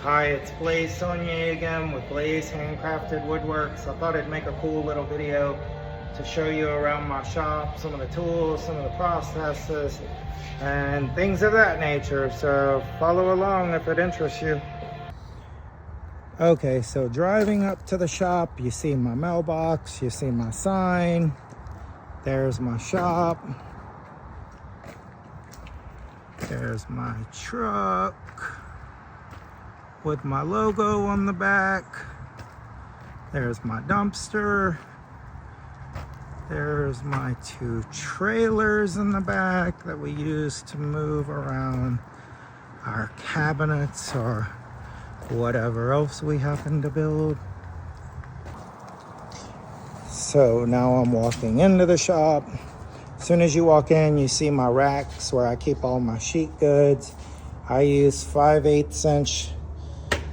Hi, it's Blaze Saunier again with Blaze Handcrafted Woodworks. I thought I'd make a cool little video to show you around my shop, some of the tools, some of the processes, and things of that nature. So follow along if it interests you. Okay, so driving up to the shop, you see my mailbox, you see my sign. There's my shop. There's my truck with my logo on the back. There's my dumpster. There's my two trailers in the back that we use to move around our cabinets or whatever else we happen to build. So now I'm walking into the shop. As soon as you walk in, you see my racks where I keep all my sheet goods. I use 5/8 inch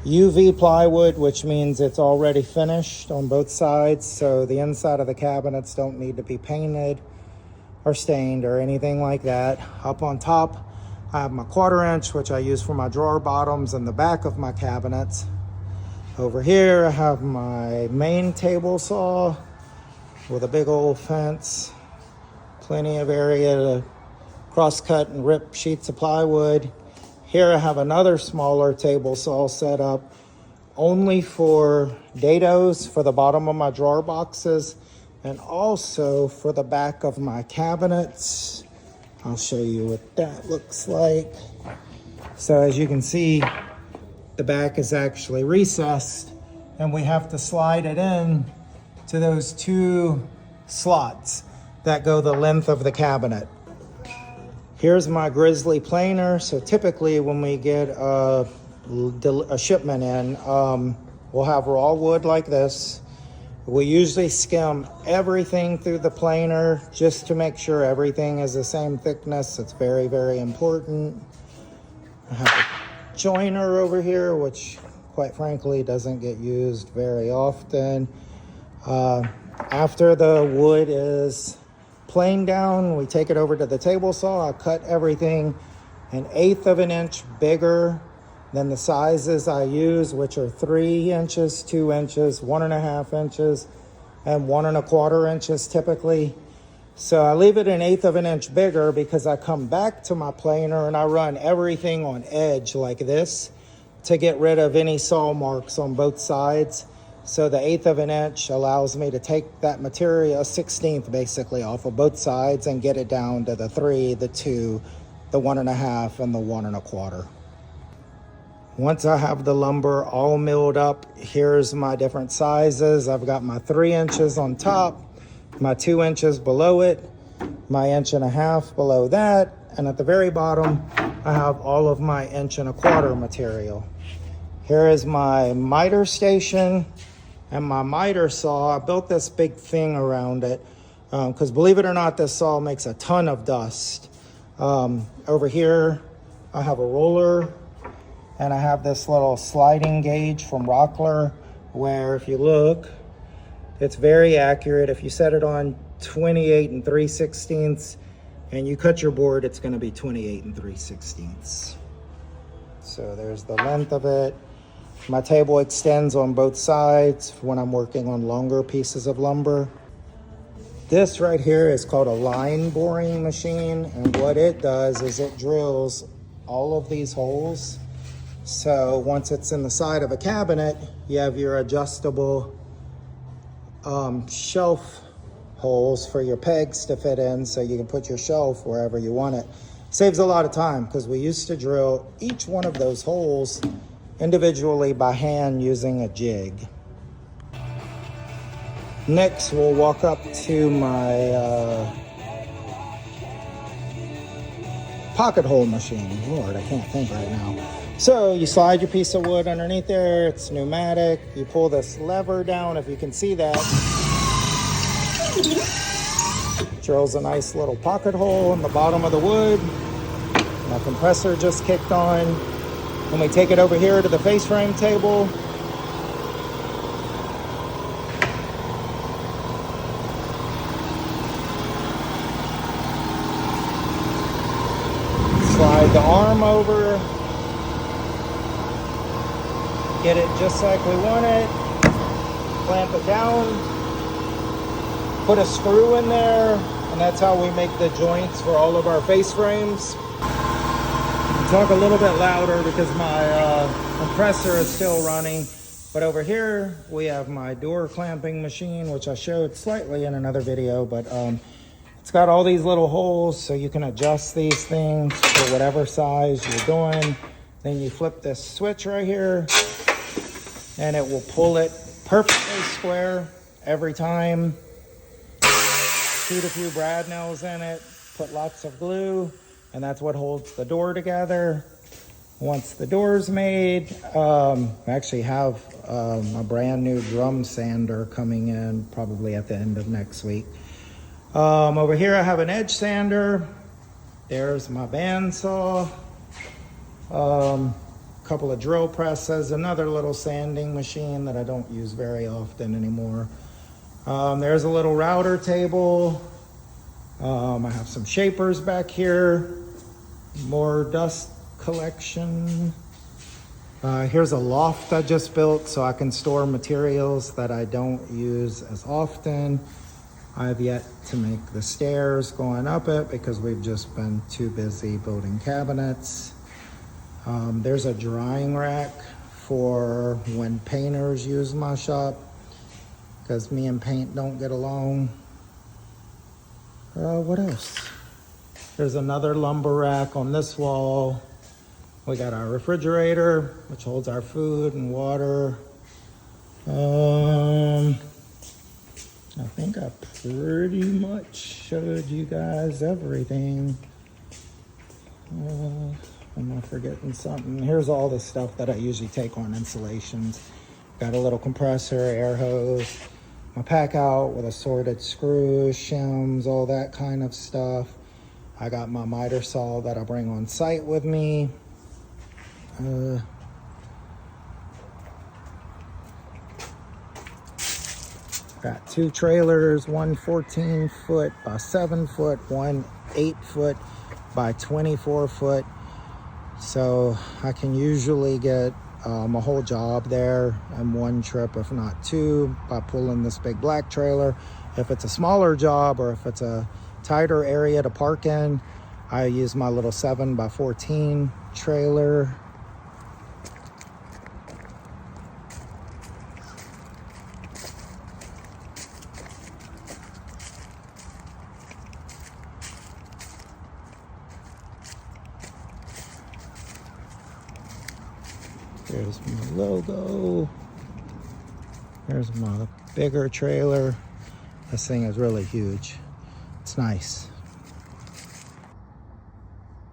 UV plywood, which means it's already finished on both sides, so the inside of the cabinets don't need to be painted or stained or anything like that. Up on top, I have my 1/4 inch, which I use for my drawer bottoms in the back of my cabinets. Over here, I have my main table saw with a big old fence, plenty of area to cross-cut and rip sheets of plywood. Here I have another smaller table saw set up only for dados for the bottom of my drawer boxes and also for the back of my cabinets. I'll show you what that looks like. So as you can see, the back is actually recessed and we have to slide it in to those two slots that go the length of the cabinet. Here's my Grizzly planer. So typically when we get a shipment in, we'll have raw wood like this. We usually skim everything through the planer just to make sure everything is the same thickness. It's very, very important. I have a joiner over here, which quite frankly doesn't get used very often. After the wood is planed down, we take it over to the table saw. I cut everything 1/8 of an inch bigger than the sizes I use, which are 3 inches, 2 inches, 1.5 inches, and 1 1/4 inches typically. So I leave it 1/8 of an inch bigger because I come back to my planer and I run everything on edge like this to get rid of any saw marks on both sides. So the 1/8 of an inch allows me to take that material, a 1/16 basically, off of both sides and get it down to the 3, the 2, the 1.5, and the 1 1/4. Once I have the lumber all milled up, here's my different sizes. I've got my 3 inches on top, my 2 inches below it, my 1.5 inches below that, and at the very bottom, I have all of my 1 1/4 inch material. Here is my miter station and my miter saw. I built this big thing around it because believe it or not, this saw makes a ton of dust. Over here, I have a roller and I have this little sliding gauge from Rockler where if you look, it's very accurate. If you set it on 28 3/16 and you cut your board, it's gonna be 28 3/16. So there's the length of it. My table extends on both sides when I'm working on longer pieces of lumber. This right here is called a line boring machine, and what it does is it drills all of these holes. So once it's in the side of a cabinet, you have your adjustable shelf holes for your pegs to fit in so you can put your shelf wherever you want it. Saves a lot of time because we used to drill each one of those holes individually by hand using a jig. Next, we'll walk up to my pocket hole machine. Lord, I can't think right now. So you slide your piece of wood underneath there. It's pneumatic. You pull this lever down, if you can see that. Drills a nice little pocket hole in the bottom of the wood. My compressor just kicked on. When we take it over here to the face frame table, slide the arm over, get it just like we want it, clamp it down, put a screw in there, and that's how we make the joints for all of our face frames. I'll talk a little bit louder because my compressor is still running. But over here, we have my door clamping machine, which I showed slightly in another video, but it's got all these little holes so you can adjust these things for whatever size you're doing. Then you flip this switch right here and it will pull it perfectly square every time. Shoot a few brad nails in it, put lots of glue, and that's what holds the door together. Once the door's made, I actually have a brand new drum sander coming in probably at the end of next week. Over here I have an edge sander. There's my bandsaw. Couple of drill presses, another little sanding machine that I don't use very often anymore. There's a little router table. I have some shapers back here. More dust collection. Here's a loft I just built so I can store materials that I don't use as often. I've yet to make the stairs going up it because we've just been too busy building cabinets. There's a drying rack for when painters use my shop because me and paint don't get along. What else? There's another lumber rack on this wall. We got our refrigerator, which holds our food and water. I think I pretty much showed you guys everything. Am I forgetting something? Here's all the stuff that I usually take on installations. Got a little compressor, air hose, my pack out with assorted screws, shims, all that kind of stuff. I got my miter saw that I bring on site with me. Got two trailers, one 14-foot by 7-foot, one 8-foot by 24-foot. So I can usually get a whole job there in one trip, if not two, by pulling this big black trailer. If it's a smaller job or if it's a tighter area to park in, I use my little 7x14 trailer. There's my logo. There's my bigger trailer. This thing is really huge. It's nice.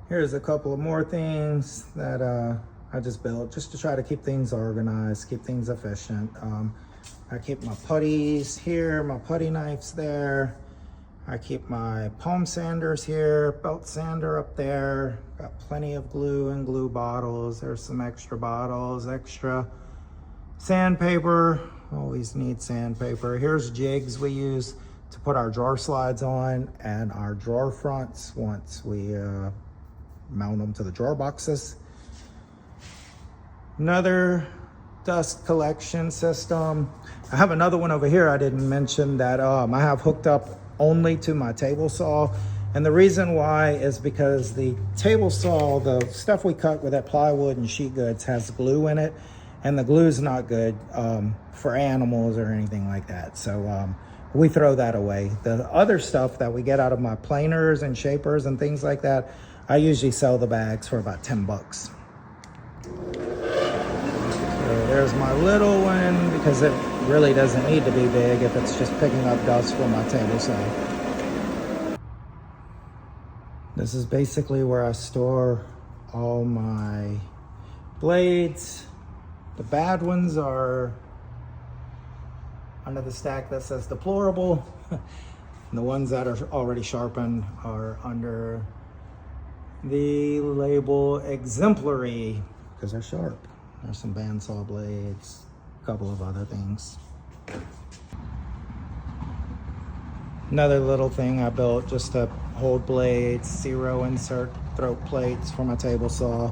Here's a couple of more things that I just built just to try to keep things organized, keep things efficient. I keep my putties here, my putty knives there. I keep my palm sanders here, belt sander up there. Got plenty of glue and glue bottles. There's some extra bottles, extra sandpaper. Always need sandpaper. Here's jigs we use to put our drawer slides on and our drawer fronts once we mount them to the drawer boxes. Another dust collection system. I have another one over here I didn't mention that I have hooked up only to my table saw. And the reason why is because the table saw, the stuff we cut with that plywood and sheet goods, has glue in it, and the glue's not good for animals or anything like that. So we throw that away. The other stuff that we get out of my planers and shapers and things like that, I usually sell the bags for about 10 bucks. There's my little one because it really doesn't need to be big if it's just picking up dust from my table saw. This is basically where I store all my blades. The bad ones are under the stack that says deplorable. And the ones that are already sharpened are under the label exemplary because they're sharp. There's some bandsaw blades, a couple of other things. Another little thing I built just to hold blades, zero insert throat plates for my table saw.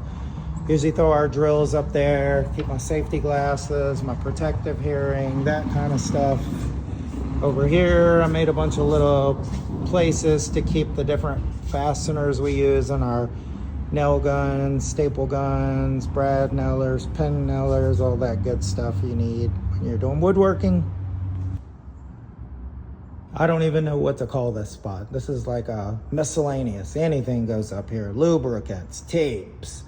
Usually throw our drills up there, keep my safety glasses, my protective hearing, that kind of stuff. Over here, I made a bunch of little places to keep the different fasteners we use in our nail guns, staple guns, brad nailers, pin nailers, all that good stuff you need when you're doing woodworking. I don't even know what to call this spot. This is like a miscellaneous. Anything goes up here. Lubricants, tapes,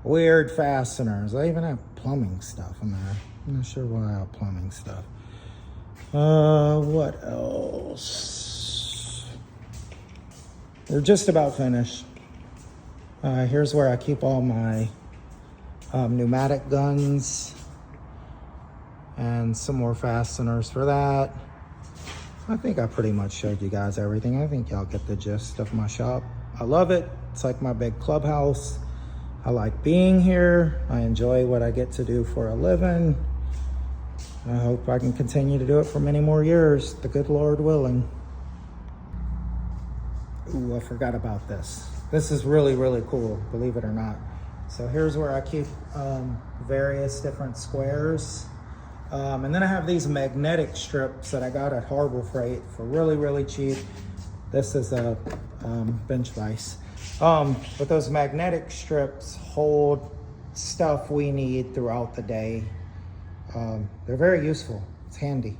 weird fasteners. I even have plumbing stuff in there. I'm not sure why I have plumbing stuff. What else? We're just about finished. Here's where I keep all my pneumatic guns and some more fasteners for that. I think I pretty much showed you guys everything. I think y'all get the gist of my shop. I love it. It's like my big clubhouse. I like being here. I enjoy what I get to do for a living. I hope I can continue to do it for many more years, the good Lord willing. Ooh, I forgot about this. This is really, really cool, believe it or not. So here's where I keep various different squares. And then I have these magnetic strips that I got at Harbor Freight for really, really cheap. This is a bench vise. But those magnetic strips hold stuff we need throughout the day. They're very useful. It's handy.